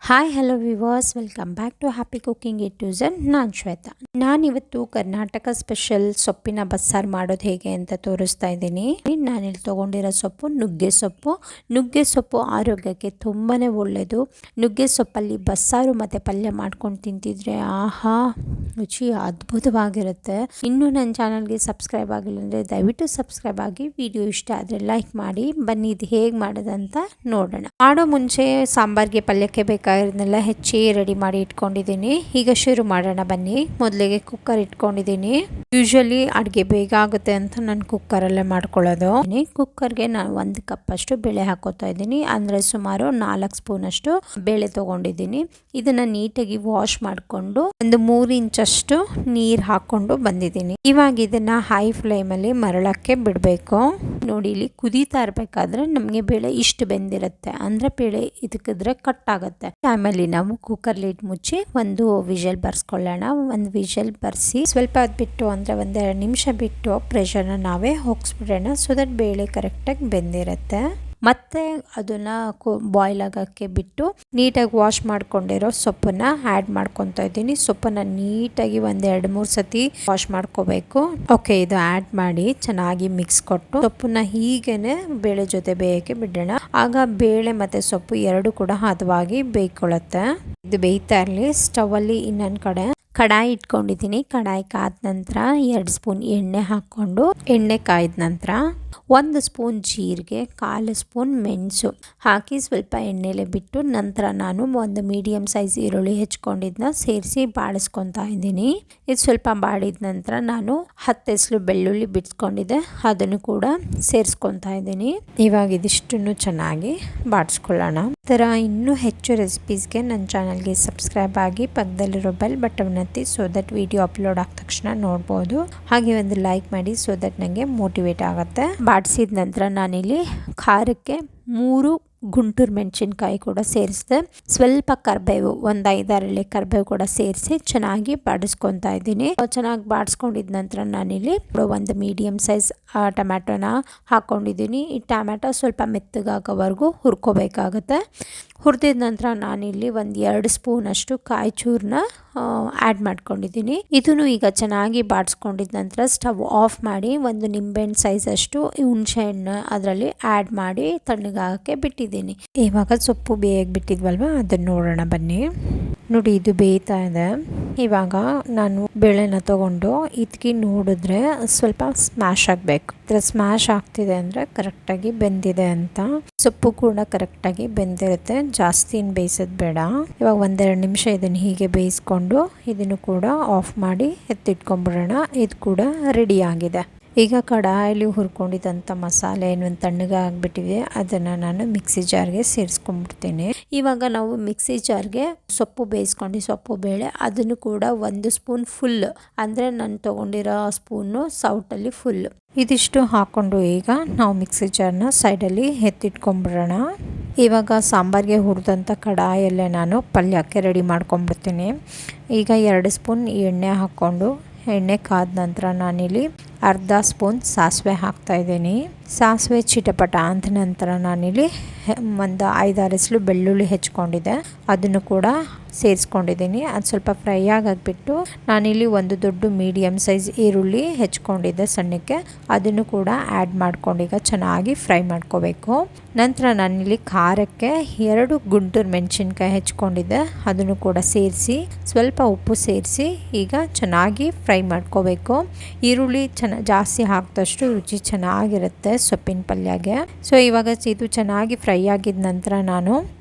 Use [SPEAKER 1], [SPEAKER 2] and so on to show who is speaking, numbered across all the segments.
[SPEAKER 1] Hi hello viewers, welcome back to happy cooking A to Z. ನಾನು ಶ್ವೇತಾ. ನಾನಿವತ್ತು Karnataka special ಸೊಪ್ಪಿನ ಬಸ್ಸಾರು ಮಾಡೋದು ಹೇಗೆ ಅಂತ ತೋರಿಸ್ತಾ ಇದ್ದೀನಿ. ನಾನಿಲ್ಲಿ ತೊಗೊಂಡಿರೋ ಸೊಪ್ಪು ನುಗ್ಗೆ ಸೊಪ್ಪು ಆರೋಗ್ಯಕ್ಕೆ ತುಂಬಾ ಒಳ್ಳೆಯದು. ನುಗ್ಗೆ ಸೊಪ್ಪಲ್ಲಿ ಬಸ್ಸಾರು ಮತ್ತು ಪಲ್ಯ ಮಾಡ್ಕೊಂಡು ತಿಂತಿದ್ರೆ ಆಹಾ, ರುಚಿ ಅದ್ಭುತವಾಗಿರುತ್ತೆ. ಇನ್ನೂ ನನ್ನ ಚಾನಲ್ಗೆ ಸಬ್ಸ್ಕ್ರೈಬ್ ಆಗಿಲ್ಲ ಅಂದರೆ ದಯವಿಟ್ಟು ಸಬ್ಸ್ಕ್ರೈಬ್ ಆಗಿ. ವಿಡಿಯೋ ಇಷ್ಟ ಆದರೆ ಲೈಕ್ ಮಾಡಿ. ಬನ್ನಿ ಇದು ಹೇಗೆ ಮಾಡೋದಂತ ನೋಡೋಣ. ಮಾಡೋ ಮುಂಚೆ ಸಾಂಬಾರಿಗೆ ಪಲ್ಯಕ್ಕೆ ಬೇಕಾಗಿರೋದನ್ನೆಲ್ಲ ಹೆಚ್ಚಿ ರೆಡಿ ಮಾಡಿ ಇಟ್ಕೊಂಡಿದ್ದೀನಿ. ಈಗ ಶುರು ಮಾಡೋಣ ಬನ್ನಿ. ಮೊದಲಿಗೆ ಕುಕ್ಕರ್ ಇಟ್ಕೊಂಡಿದ್ದೀನಿ. ಯೂಶಲಿ ಅಡುಗೆ ಬೇಗ ಆಗುತ್ತೆ ಅಂತ ನಾನು ಕುಕ್ಕರಲ್ಲೇ ಮಾಡ್ಕೊಳ್ಳೋದು. ಕುಕ್ಕರ್ಗೆ ನಾನು 1 ಕಪ್ ಅಷ್ಟು ಬೇಳೆ ಹಾಕೋತಾ ಇದ್ದೀನಿ. ಅಂದರೆ ಸುಮಾರು 4 ಸ್ಪೂನ್ ಅಷ್ಟು ಬೇಳೆ ತೊಗೊಂಡಿದ್ದೀನಿ. ಇದನ್ನು ನೀಟಾಗಿ ವಾಶ್ ಮಾಡಿಕೊಂಡು ಒಂದು 3 ಇಂಚಷ್ಟು ನೀರು ಹಾಕ್ಕೊಂಡು ಬಂದಿದ್ದೀನಿ. ಇವಾಗ ಇದನ್ನು ಹೈ ಫ್ಲೇಮಲ್ಲಿ ಮರಳಕ್ಕೆ ಬಿಡಬೇಕು. ನೋಡಿ, ಇಲ್ಲಿ ಕುದೀತಾ ಇರಬೇಕಾದ್ರೆ ನಮಗೆ ಬೇಳೆ ಇಷ್ಟು ಬೆಂದಿರುತ್ತೆ. ಅಂದರೆ ಬೇಳೆ ಇದಕ್ಕಿದ್ರೆ ಕಟ್ ಆಗುತ್ತೆ. ಟೈಮಲ್ಲಿ ನಾವು ಕುಕ್ಕರ್ ಲಿಡ್ ಮುಚ್ಚಿ ಒಂದು ವಿಷಲ್ ಬರ್ಸ್ಕೊಳ್ಳೋಣ. ಒಂದು ವಿಷಲ್ ಬರ್ಸಿ ಸ್ವಲ್ಪ ಬಿಟ್ಟು ಅಂದರೆ 1-2 ನಿಮಿಷ ಬಿಟ್ಟು ಪ್ರೆಷರ್ನ ನಾವೇ ಹೋಗಿಸ್ಬಿಡೋಣ. ಸೊ ದಟ್ ಬೇಳೆ ಕರೆಕ್ಟಾಗಿ ಬೆಂದಿರುತ್ತೆ. ಮತ್ತೆ ಅದನ್ನು ಬಾಯ್ಲ್ ಆಗೋಕ್ಕೆ ಬಿಟ್ಟು ನೀಟಾಗಿ ವಾಶ್ ಮಾಡ್ಕೊಂಡಿರೋ ಸೊಪ್ಪನ್ನು ಆ್ಯಡ್ ಮಾಡ್ಕೊತಾ ಇದ್ದೀನಿ. ಸೊಪ್ಪನ್ನು ನೀಟಾಗಿ 1-2-3 ಸತಿ ವಾಶ್ ಮಾಡ್ಕೋಬೇಕು. ಓಕೆ, ಇದು ಆ್ಯಡ್ ಮಾಡಿ ಚೆನ್ನಾಗಿ ಮಿಕ್ಸ್ ಕೊಟ್ಟು ಸೊಪ್ಪನ್ನ ಹೀಗೇನೆ ಬೇಳೆ ಜೊತೆ ಬೇಯಕ್ಕೆ ಬಿಡೋಣ. ಆಗ ಬೇಳೆ ಮತ್ತು ಸೊಪ್ಪು ಎರಡು ಕೂಡ ಹದವಾಗಿ ಬೇಯ್ಕೊಳ್ಳುತ್ತೆ. ಇದು ಬೇಯ್ತಾ ಇರಲಿ. ಸ್ಟವಲ್ಲಿ ಇನ್ನೊಂದು ಕಡೆ ಕಡಾಯಿ ಇಟ್ಕೊಂಡಿದ್ದೀನಿ. ಕಡಾಯಿ ಕಾದ ನಂತರ 2 ಸ್ಪೂನ್ ಎಣ್ಣೆ ಹಾಕ್ಕೊಂಡು ಎಣ್ಣೆ ಕಾಯ್ದ ನಂತರ 1 ಸ್ಪೂನ್ ಜೀರಿಗೆ, 1/4 ಸ್ಪೂನ್ ಮೆಣಸು ಹಾಕಿ ಸ್ವಲ್ಪ ಎಣ್ಣೆಲೆ ಬಿಟ್ಟು ನಂತರ ನಾನು ಒಂದು ಮೀಡಿಯಮ್ ಸೈಜ್ ಈರುಳ್ಳಿ ಹೆಚ್ಕೊಂಡಿದ್ದನ್ನ ಸೇರಿಸಿ ಬಾಡಿಸ್ಕೊತಾ ಇದ್ದೀನಿ. ಇದು ಸ್ವಲ್ಪ ಬಾಡಿದ ನಂತರ ನಾನು 10 ಎಸಳು ಬೆಳ್ಳುಳ್ಳಿ ಬಿಡಿಸ್ಕೊಂಡಿದ್ದೆ, ಅದನ್ನು ಕೂಡ ಸೇರಿಸ್ಕೊತಾ ಇದ್ದೀನಿ. ಇವಾಗ ಇದಿಷ್ಟನ್ನು ಚೆನ್ನಾಗಿ ಬಾಡಿಸ್ಕೊಳ್ಳೋಣ. ಈ ಥರ ಇನ್ನೂ ಹೆಚ್ಚು ರೆಸಿಪೀಸ್ಗೆ ನನ್ನ ಚಾನಲ್ಗೆ ಸಬ್ಸ್ಕ್ರೈಬ್ ಆಗಿ ಪಕ್ಕದಲ್ಲಿರೋ ಬೆಲ್ ಬಟನ್ ಒತ್ತಿ. ಸೊ ದಟ್ ವಿಡಿಯೋ ಅಪ್ಲೋಡ್ ಆದ ತಕ್ಷಣ ನೋಡ್ಬೋದು. ಹಾಗೆ ಒಂದು ಲೈಕ್ ಮಾಡಿ. ಸೊ ದಟ್ ನನಗೆ ಮೋಟಿವೇಟ್ ಆಗುತ್ತೆ. ಬಾಡಿಸಿದ ನಂತರ ನಾನಿಲ್ಲಿ ಖಾರಕ್ಕೆ 3 ಗುಂಟೂರು ಮೆಣಸಿನ್ಕಾಯಿ ಕೂಡ ಸೇರಿಸಿದೆ. ಸ್ವಲ್ಪ ಕರಿಬೇವು, ಒಂದು 5-6 ಎಲೆ ಕರಿಬೇವು ಕೂಡ ಸೇರಿಸಿ ಚೆನ್ನಾಗಿ ಬಾಡಿಸ್ಕೊತಾ ಇದ್ದೀನಿ. ಚೆನ್ನಾಗಿ ಬಾಡಿಸ್ಕೊಂಡಿದ ನಂತರ ನಾನಿಲ್ಲಿ ಒಂದು ಮೀಡಿಯಮ್ ಸೈಜ್ ಟೊಮ್ಯಾಟೊನ ಹಾಕ್ಕೊಂಡಿದ್ದೀನಿ. ಈ ಟೊಮ್ಯಾಟೊ ಸ್ವಲ್ಪ ಮೆತ್ತಗಾಗೋವರೆಗೂ ಹುರ್ಕೋಬೇಕಾಗುತ್ತೆ. ಹುರಿದಿದ ನಂತರ ನಾನಿಲ್ಲಿ 1-2 ಸ್ಪೂನ್ ಅಷ್ಟು ಕಾಯಿ ಚೂರನ್ನ ಆ್ಯಡ್ ಮಾಡ್ಕೊಂಡಿದ್ದೀನಿ. ಇದನ್ನು ಈಗ ಚೆನ್ನಾಗಿ ಬಾಡಿಸ್ಕೊಂಡಿದ ನಂತರ ಸ್ಟವ್ ಆಫ್ ಮಾಡಿ ಒಂದು ನಿಂಬೆಹಣ್ಣು ಸೈಜ್ ಅಷ್ಟು ಹುಣಸೆ ಹಣ್ಣು ಅದರಲ್ಲಿ ಆ್ಯಡ್ ಮಾಡಿ ತಣ್ಣಗಾಗಕ್ಕೆ ಬಿಟ್ಟಿದ್ದೀನಿ. ಇವಾಗ ಸೊಪ್ಪು ಬೇಯಕ್ಕೆ ಬಿಟ್ಟಿದ್ವಲ್ವ, ಅದನ್ನು ನೋಡೋಣ ಬನ್ನಿ. ನೋಡಿ, ಇದು ಬೇಯ್ತಾ ಇದೆ. ಇವಾಗ ನಾನು ಬೇಳೆನ ತಗೊಂಡು ಇದಕ್ಕೆ ನೋಡಿದ್ರೆ ಸ್ವಲ್ಪ ಸ್ಮ್ಯಾಶ್ ಆಗಬೇಕು. ಸ್ಮ್ಯಾಶ್ ಆಗ್ತಿದೆ ಅಂದರೆ ಕರೆಕ್ಟಾಗಿ ಬೆಂದಿದೆ ಅಂತ. ಸೊಪ್ಪು ಕೂಡ ಕರೆಕ್ಟಾಗಿ ಬೆಂದಿರುತ್ತೆ. ಜಾಸ್ತಿ ಬೇಯಿಸೋದು ಬೇಡ. ಇವಾಗ 1-2 ನಿಮಿಷ ಇದನ್ನು ಹೀಗೆ ಬೇಯಿಸ್ಕೊಂಡು ಇದನ್ನು ಕೂಡ ಆಫ್ ಮಾಡಿ ಎತ್ತಿಟ್ಕೊಂಡ್ಬಿಡೋಣ. ಇದು ಕೂಡ ರೆಡಿ ಆಗಿದೆ. ಈಗ ಕಡಾಯಲ್ಲಿ ಹುರ್ಕೊಂಡಿದ್ದಂಥ ಮಸಾಲೆ ಏನು ತಣ್ಣಗೆ ಆಗಿಬಿಟ್ಟಿದೆ, ಅದನ್ನು ನಾನು ಮಿಕ್ಸಿ ಜಾರ್ಗೆ ಸೇರಿಸ್ಕೊಂಡ್ಬಿಡ್ತೀನಿ. ಇವಾಗ ನಾವು ಮಿಕ್ಸಿ ಜಾರ್ಗೆ ಸೊಪ್ಪು ಬೇಯಿಸ್ಕೊಂಡು ಸೊಪ್ಪು ಬೇಳೆ ಅದನ್ನು ಕೂಡ 1 ಸ್ಪೂನ್ ಫುಲ್, ಅಂದರೆ ನಾನು ತೊಗೊಂಡಿರೋ ಸ್ಪೂನು ಸೌಟಲ್ಲಿ ಫುಲ್ ಇದಿಷ್ಟು ಹಾಕ್ಕೊಂಡು ಈಗ ನಾವು ಮಿಕ್ಸಿ ಜಾರ್ನ ಸೈಡಲ್ಲಿ ಎತ್ತಿಟ್ಕೊಂಡ್ಬಿಡೋಣ. ಇವಾಗ ಸಾಂಬಾರಿಗೆ ಹುರಿದಂಥ ಕಡಾಯಲ್ಲೇ ನಾನು ಪಲ್ಯಕ್ಕೆ ರೆಡಿ ಮಾಡ್ಕೊಂಡ್ಬಿಡ್ತೀನಿ. ಈಗ 2 ಸ್ಪೂನ್ ಎಣ್ಣೆ ಹಾಕ್ಕೊಂಡು ಎಣ್ಣೆ ಕಾದ ನಂತರ ನಾನಿಲ್ಲಿ 1/2 ಸ್ಪೂನ್ ಸಾಸಿವೆ ಹಾಕ್ತಾಯಿದ್ದೀನಿ. ಸಾಸಿವೆ ಚಿಟಪಟ ಅಂತ ನಂತರ ನಾನಿಲ್ಲಿ ಒಂದು 5-6 ಎಸಳು ಬೆಳ್ಳುಳ್ಳಿ ಹೆಚ್ಕೊಂಡಿದ್ದೆ, ಅದನ್ನು ಕೂಡ ಸೇರಿಸ್ಕೊಂಡಿದ್ದೀನಿ. ಅದು ಸ್ವಲ್ಪ ಫ್ರೈ ಆಗಿಬಿಟ್ಟು ನಾನಿಲ್ಲಿ ಒಂದು ದೊಡ್ಡ ಮೀಡಿಯಮ್ ಸೈಜ್ ಈರುಳ್ಳಿ ಹೆಚ್ಕೊಂಡಿದ್ದೆ ಸಣ್ಣಕ್ಕೆ, ಅದನ್ನು ಕೂಡ ಆ್ಯಡ್ ಮಾಡ್ಕೊಂಡು ಈಗ ಚೆನ್ನಾಗಿ ಫ್ರೈ ಮಾಡ್ಕೋಬೇಕು. ನಂತರ ನಾನಿಲ್ಲಿ ಖಾರಕ್ಕೆ 2 ಗುಂಟೂರು ಮೆಣಸಿನ್ಕಾಯಿ ಹೆಚ್ಕೊಂಡಿದ್ದೆ, ಅದನ್ನು ಕೂಡ ಸೇರಿಸಿ ಸ್ವಲ್ಪ ಉಪ್ಪು ಸೇರಿಸಿ ಈಗ ಚೆನ್ನಾಗಿ ಫ್ರೈ ಮಾಡ್ಕೋಬೇಕು. ಈರುಳ್ಳಿ ಜಾಸ್ತಿ ಹಾಕಿದಷ್ಟು ರುಚಿ ಚೆನ್ನಾಗಿರುತ್ತೆ ಸೊಪ್ಪಿನ ಪಲ್ಯಗೆ. ಸೊ ಇವಾಗ ಇದು ಚೆನ್ನಾಗಿ ಫ್ರೈ ಆಗಿದ ನಂತರ ನಾನು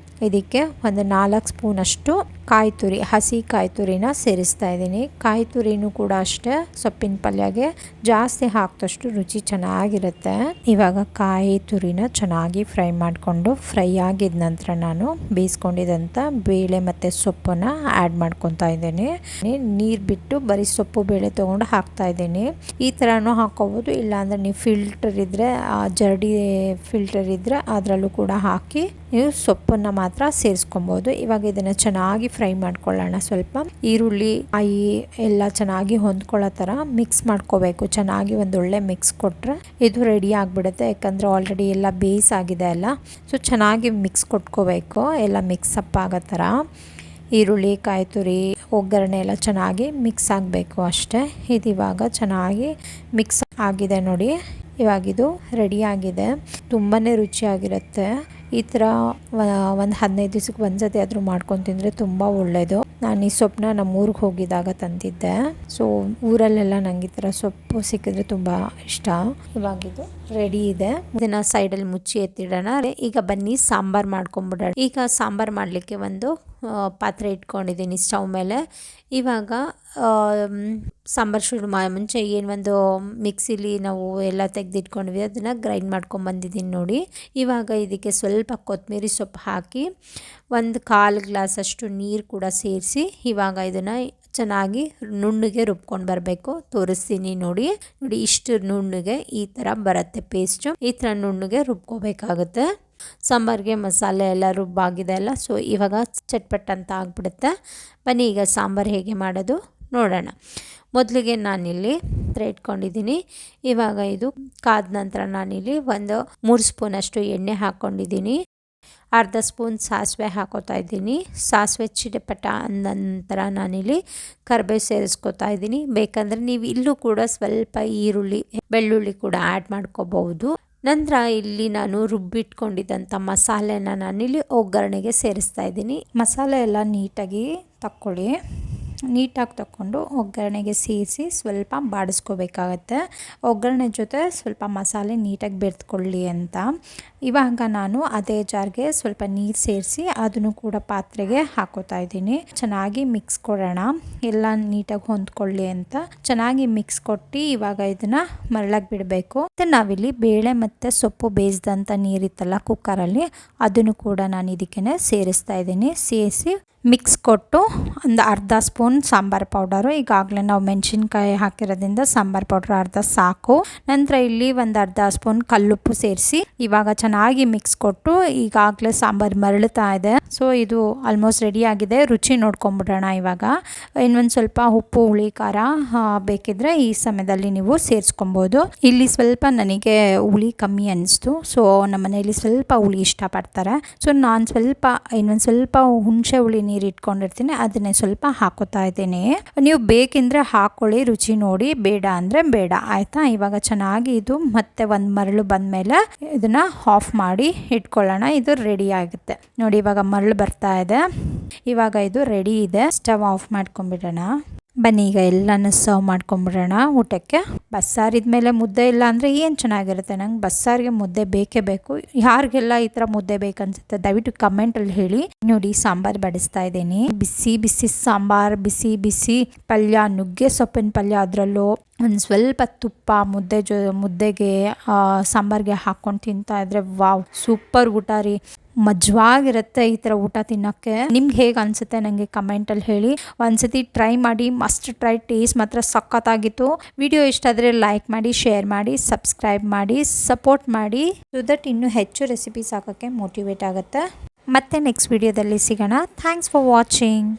[SPEAKER 1] ಇದಕ್ಕೆ ಒಂದು 4 ಸ್ಪೂನ್ ಅಷ್ಟು ಕಾಯಿ ತುರಿ, ಹಸಿ ಕಾಯಿ ತುರಿನ ಸೇರಿಸ್ತಾ ಇದ್ದೀನಿ. ಕಾಯಿ ತುರಿನೂ ಕೂಡ ಅಷ್ಟೇ ಸೊಪ್ಪಿನ ಪಲ್ಯಗೆ ಜಾಸ್ತಿ ಹಾಕಿದಷ್ಟು ರುಚಿ ಚೆನ್ನಾಗಿರುತ್ತೆ. ಇವಾಗ ಕಾಯಿ ತುರಿನ ಚೆನ್ನಾಗಿ ಫ್ರೈ ಮಾಡಿಕೊಂಡು ಫ್ರೈ ಆಗಿದ ನಂತರ ನಾನು ಬೇಯಿಸ್ಕೊಂಡಿದ್ದಂಥ ಬೇಳೆ ಮತ್ತು ಸೊಪ್ಪನ್ನು ಆ್ಯಡ್ ಮಾಡ್ಕೊತಾ ಇದ್ದೀನಿ. ನೀರು ಬಿಟ್ಟು ಬರೀ ಸೊಪ್ಪು ಬೇಳೆ ತೊಗೊಂಡು ಹಾಕ್ತಾ ಇದ್ದೀನಿ. ಈ ಥರನೂ ಹಾಕ್ಕೋಬೋದು, ಇಲ್ಲಾಂದರೆ ನೀವು ಫಿಲ್ಟರ್ ಇದ್ದರೆ ಜರಡಿ ಫಿಲ್ಟರ್ ಇದ್ದರೆ ಅದರಲ್ಲೂ ಕೂಡ ಹಾಕಿ ನೀವು ಸೊಪ್ಪನ್ನು ಮಾತ್ರ ಸೇರಿಸ್ಕೊಬೋದು. ಇವಾಗ ಇದನ್ನು ಚೆನ್ನಾಗಿ ಫ್ರೈ ಮಾಡ್ಕೊಳ್ಳೋಣ. ಸ್ವಲ್ಪ ಈರುಳ್ಳಿ ಕಾಯಿ ಎಲ್ಲ ಚೆನ್ನಾಗಿ ಹೊಂದ್ಕೊಳ್ಳೋ ಥರ ಮಿಕ್ಸ್ ಮಾಡ್ಕೋಬೇಕು. ಚೆನ್ನಾಗಿ ಒಂದೊಳ್ಳೆ ಮಿಕ್ಸ್ ಕೊಟ್ಟರೆ ಇದು ರೆಡಿ ಆಗಿಬಿಡುತ್ತೆ. ಯಾಕಂದರೆ ಆಲ್ರೆಡಿ ಎಲ್ಲ ಬೇಯಿಸಾಗಿದೆ ಅಲ್ಲ. ಸೊ ಚೆನ್ನಾಗಿ ಮಿಕ್ಸ್ ಕೊಟ್ಕೋಬೇಕು, ಎಲ್ಲ ಮಿಕ್ಸಪ್ ಆಗೋ ಥರ. ಈರುಳ್ಳಿ, ಕಾಯಿ ತುರಿ, ಒಗ್ಗರಣೆ ಎಲ್ಲ ಚೆನ್ನಾಗಿ ಮಿಕ್ಸ್ ಆಗಬೇಕು ಅಷ್ಟೇ. ಇದು ಇವಾಗ ಚೆನ್ನಾಗಿ ಮಿಕ್ಸ್ ಆಗಿದೆ ನೋಡಿ. ಇವಾಗಿದು ರೆಡಿ ಆಗಿದೆ. ತುಂಬಾ ರುಚಿಯಾಗಿರುತ್ತೆ. ಈ ಥರ ಒಂದು 15 ದಿವಸಕ್ಕೆ ಒಂದ್ಸತಿ ಆದರೂ ಮಾಡ್ಕೊಂಡು ತಿಂದರೆ ತುಂಬ ಒಳ್ಳೆಯದು. ನಾನು ಈ ಸೊಪ್ಪನ್ನ ನಮ್ಮ ಊರಿಗೆ ಹೋಗಿದ್ದಾಗ ತಂದಿದ್ದೆ. ಸೊ ಊರಲ್ಲೆಲ್ಲ ನಂಗೆ ಈ ಥರ ಸೊಪ್ಪು ಸಿಕ್ಕಿದ್ರೆ ತುಂಬ ಇಷ್ಟ. ಇವಾಗಿದು ರೆಡಿ ಇದೆ. ಇದನ್ನು ಸೈಡಲ್ಲಿ ಮುಚ್ಚಿ ಎತ್ತಿಡೋಣ. ಈಗ ಬನ್ನಿ ಸಾಂಬಾರು ಮಾಡ್ಕೊಂಬಿಡೋಣ. ಈಗ ಸಾಂಬಾರು ಮಾಡಲಿಕ್ಕೆ ಒಂದು ಪಾತ್ರೆ ಇಟ್ಕೊಂಡಿದ್ದೀನಿ ಸ್ಟವ್ ಮೇಲೆ. ಇವಾಗ ಸಾಂಬಾರು ಶುರು ಮುಂಚೆ ಒಂದು ಮಿಕ್ಸಿಲಿ ನಾವು ಎಲ್ಲ ತೆಗೆದಿಟ್ಕೊಂಡ್ವಿ, ಅದನ್ನು ಗ್ರೈಂಡ್ ಮಾಡ್ಕೊಂಬಂದಿದ್ದೀನಿ ನೋಡಿ. ಇವಾಗ ಇದಕ್ಕೆ ಸ್ವಲ್ಪ ಕೊತ್ತಂಬರಿ ಸೊಪ್ಪು ಹಾಕಿ 1/4 ಗ್ಲಾಸಷ್ಟು ನೀರು ಕೂಡ ಸೇರಿಸಿ ಇವಾಗ ಇದನ್ನು ಚೆನ್ನಾಗಿ ನುಣ್ಣಗೆ ರುಬ್ಕೊಂಡು ಬರಬೇಕು. ತೋರಿಸ್ತೀನಿ ನೋಡಿ. ಇಷ್ಟು ನುಣ್ಣಗೆ ಈ ಥರ ಬರುತ್ತೆ ಪೇಸ್ಟು. ಈ ಥರ ನುಣ್ಣಗೆ ರುಬ್ಕೋಬೇಕಾಗುತ್ತೆ. ಸಾಂಬಾರಿಗೆ ಮಸಾಲೆ ಎಲ್ಲ ರುಬ್ಬಾಗಿದೆ ಅಲ್ಲ. ಸೊ ಇವಾಗ ಚಟ್ಪಟ್ ಅಂತ ಆಗಿಬಿಡುತ್ತೆ. ಬನ್ನಿ ಈಗ ಸಾಂಬಾರು ಹೇಗೆ ಮಾಡೋದು ನೋಡೋಣ. ಮೊದಲಿಗೆ ನಾನಿಲ್ಲಿ ಇಟ್ಕೊಂಡಿದ್ದೀನಿ. ಇವಾಗ ಇದು ಕಾದ ನಂತರ ನಾನಿಲ್ಲಿ 3 ಸ್ಪೂನಷ್ಟು ಎಣ್ಣೆ ಹಾಕ್ಕೊಂಡಿದ್ದೀನಿ. ಅರ್ಧ ಸ್ಪೂನ್ ಸಾಸಿವೆ ಹಾಕೋತಾ ಇದ್ದೀನಿ. ಸಾಸಿವೆ ಚಿಟಪಟ ಅಂದ ನಂತರ ನಾನಿಲ್ಲಿ ಕರಿಬೇವು ಸೇರಿಸ್ಕೊತಾ ಇದ್ದೀನಿ. ಬೇಕಂದರೆ ನೀವು ಇಲ್ಲೂ ಕೂಡ ಸ್ವಲ್ಪ ಈರುಳ್ಳಿ, ಬೆಳ್ಳುಳ್ಳಿ ಕೂಡ ಆ್ಯಡ್ ಮಾಡ್ಕೋಬಹುದು. ನಂತರ ಇಲ್ಲಿ ನಾನು ರುಬ್ಬಿಟ್ಕೊಂಡಿದ್ದಂಥ ಮಸಾಲೆನ ನಾನಿಲ್ಲಿ ಒಗ್ಗರಣೆಗೆ ಸೇರಿಸ್ತಾ ಇದ್ದೀನಿ. ಮಸಾಲೆ ಎಲ್ಲ ನೀಟಾಗಿ ತಕ್ಕೊಳ್ಳಿ. ನೀಟಾಗಿ ತಕ್ಕೊಂಡು ಒಗ್ಗರಣೆಗೆ ಸೇರಿಸಿ ಸ್ವಲ್ಪ ಬಾಡಿಸ್ಕೋಬೇಕಾಗತ್ತೆ. ಒಗ್ಗರಣೆ ಜೊತೆ ಸ್ವಲ್ಪ ಮಸಾಲೆ ನೀಟಾಗಿ ಬೆರೆತ್ಕೊಳ್ಳಿ ಅಂತ. ಇವಾಗ ನಾನು ಅದೇ ಜಾರ್ಗೆ ಸ್ವಲ್ಪ ನೀರು ಸೇರಿಸಿ ಅದನ್ನು ಕೂಡ ಪಾತ್ರೆಗೆ ಹಾಕೋತಾ ಇದ್ದೀನಿ. ಚೆನ್ನಾಗಿ ಮಿಕ್ಸ್ ಕೊಡೋಣ, ಎಲ್ಲ ನೀಟಾಗಿ ಹೊಂದ್ಕೊಳ್ಳಿ ಅಂತ. ಚೆನ್ನಾಗಿ ಮಿಕ್ಸ್ ಕೊಟ್ಟು ಇವಾಗ ಇದನ್ನು ಮರಳಕ್ಕೆ ಬಿಡಬೇಕು. ಮತ್ತು ನಾವಿಲ್ಲಿ ಬೇಳೆ ಮತ್ತು ಸೊಪ್ಪು ಬೇಯಿಸಿದಂಥ ನೀರಿತ್ತಲ್ಲ ಕುಕ್ಕರಲ್ಲಿ, ಅದನ್ನು ಕೂಡ ನಾನು ಇದಕ್ಕೆ ಸೇರಿಸ್ತಾ ಇದ್ದೀನಿ. ಸೇರಿಸಿ ಮಿಕ್ಸ್ ಕೊಟ್ಟು ಒಂದು ಅರ್ಧ ಸ್ಪೂನ್ ಸಾಂಬಾರು ಪೌಡರು, ಈಗಾಗಲೇ ನಾವು ಮೆಣಸಿನ್ಕಾಯಿ ಹಾಕಿರೋದ್ರಿಂದ ಸಾಂಬಾರು ಪೌಡ್ರ್ ಅರ್ಧ ಸಾಕು. ನಂತರ ಇಲ್ಲಿ ಒಂದು ಅರ್ಧ ಸ್ಪೂನ್ ಕಲ್ಲುಪ್ಪು ಸೇರಿಸಿ ಇವಾಗ ಚೆನ್ನಾಗಿ ಮಿಕ್ಸ್ ಕೊಟ್ಟು ಈಗಾಗಲೇ ಸಾಂಬಾರು ಮರಳುತ್ತಾ ಇದೆ. ಸೊ ಇದು ಆಲ್ಮೋಸ್ಟ್ ರೆಡಿ ಆಗಿದೆ. ರುಚಿ ನೋಡ್ಕೊಂಬಿಡೋಣ. ಇವಾಗ ಇನ್ನೊಂದು ಸ್ವಲ್ಪ ಉಪ್ಪು, ಹುಳಿ, ಖಾರ ಬೇಕಿದ್ರೆ ಈ ಸಮಯದಲ್ಲಿ ನೀವು ಸೇರಿಸ್ಕೊಬೋದು. ಇಲ್ಲಿ ಸ್ವಲ್ಪ ನನಗೆ ಹುಳಿ ಕಮ್ಮಿ ಅನಿಸ್ತು. ಸೊ ನಮ್ಮ ಮನೆಯಲ್ಲಿ ಸ್ವಲ್ಪ ಹುಳಿ ಇಷ್ಟಪಡ್ತಾರೆ. ಸೊ ನಾನು ಇನ್ನೊಂದು ಸ್ವಲ್ಪ ಹುಣಸೆ ಹುಳಿ ನೀರು ಇಟ್ಕೊಂಡಿರ್ತೀನಿ, ಅದನ್ನೇ ಸ್ವಲ್ಪ ಹಾಕೋತಾ ಇದ್ದೀನಿ. ನೀವು ಬೇಕೆಂದರೆ ಹಾಕ್ಕೊಳ್ಳಿ, ರುಚಿ ನೋಡಿ. ಬೇಡ ಅಂದರೆ ಬೇಡ, ಆಯಿತಾ. ಇವಾಗ ಚೆನ್ನಾಗಿ ಇದು ಮತ್ತೆ ಒಂದು ಮರಳು ಬಂದಮೇಲೆ ಇದನ್ನು ಆಫ್ ಮಾಡಿ ಇಟ್ಕೊಳ್ಳೋಣ. ಇದು ರೆಡಿ ಆಗುತ್ತೆ ನೋಡಿ. ಇವಾಗ ಮರಳು ಬರ್ತಾ ಇದೆ. ಇವಾಗ ಇದು ರೆಡಿ ಇದೆ. ಸ್ಟವ್ ಆಫ್ ಮಾಡ್ಕೊಂಬಿಡೋಣ. ಬನ್ನಿ ಈಗ ಎಲ್ಲನೂ ಸರ್ವ್ ಮಾಡ್ಕೊಂಬಿಡೋಣ ಊಟಕ್ಕೆ. ಬಸ್ಸಾರಿದ್ಮೇಲೆ ಮುದ್ದೆ ಇಲ್ಲ ಅಂದರೆ ಏನು ಚೆನ್ನಾಗಿರುತ್ತೆ. ನಂಗೆ ಬಸ್ಸಾರಿಗೆ ಮುದ್ದೆ ಬೇಕೇ ಬೇಕು. ಯಾರಿಗೆಲ್ಲ ಈ ಥರ ಮುದ್ದೆ ಬೇಕನ್ಸುತ್ತೆ ದಯವಿಟ್ಟು ಕಮೆಂಟಲ್ಲಿ ಹೇಳಿ. ನೋಡಿ ಸಾಂಬಾರು ಬಡಿಸ್ತಾ ಇದ್ದೀನಿ. ಬಿಸಿ ಬಿಸಿ ಸಾಂಬಾರು, ಬಿಸಿ ಬಿಸಿ ಪಲ್ಯ, ನುಗ್ಗೆ ಸೊಪ್ಪಿನ ಪಲ್ಯ, ಅದರಲ್ಲೂ ಒಂದು ಸ್ವಲ್ಪ ತುಪ್ಪ ಮುದ್ದೆಗೆ ಸಾಂಬಾರಿಗೆ ಹಾಕ್ಕೊಂಡು ತಿಂತಾ ಇದ್ರೆ ವಾವ್, ಸೂಪರ್ ಊಟ ರೀ. ಮಜವಾಗಿರುತ್ತೆ ಈ ಥರ ಊಟ ತಿನ್ನೋಕ್ಕೆ. ನಿಮ್ಗೆ ಹೇಗೆ ಅನಿಸುತ್ತೆ ನನಗೆ ಕಮೆಂಟಲ್ಲಿ ಹೇಳಿ. ಒಂದ್ಸತಿ ಟ್ರೈ ಮಾಡಿ, ಮಸ್ಟ್ ಟ್ರೈ. ಟೇಸ್ಟ್ ಮಾತ್ರ ಸಖತ್ತಾಗಿತ್ತು. ವಿಡಿಯೋ ಇಷ್ಟ ಆದರೆ ಲೈಕ್ ಮಾಡಿ, ಶೇರ್ ಮಾಡಿ, ಸಬ್ಸ್ಕ್ರೈಬ್ ಮಾಡಿ, ಸಪೋರ್ಟ್ ಮಾಡಿ. ಸೊ ದಟ್ ಇನ್ನೂ ಹೆಚ್ಚು ರೆಸಿಪೀಸ್ ಹಾಕೋಕ್ಕೆ ಮೋಟಿವೇಟ್ ಆಗುತ್ತೆ. ಮತ್ತೆ ನೆಕ್ಸ್ಟ್ ವಿಡಿಯೋದಲ್ಲಿ ಸಿಗೋಣ. Thanks for watching.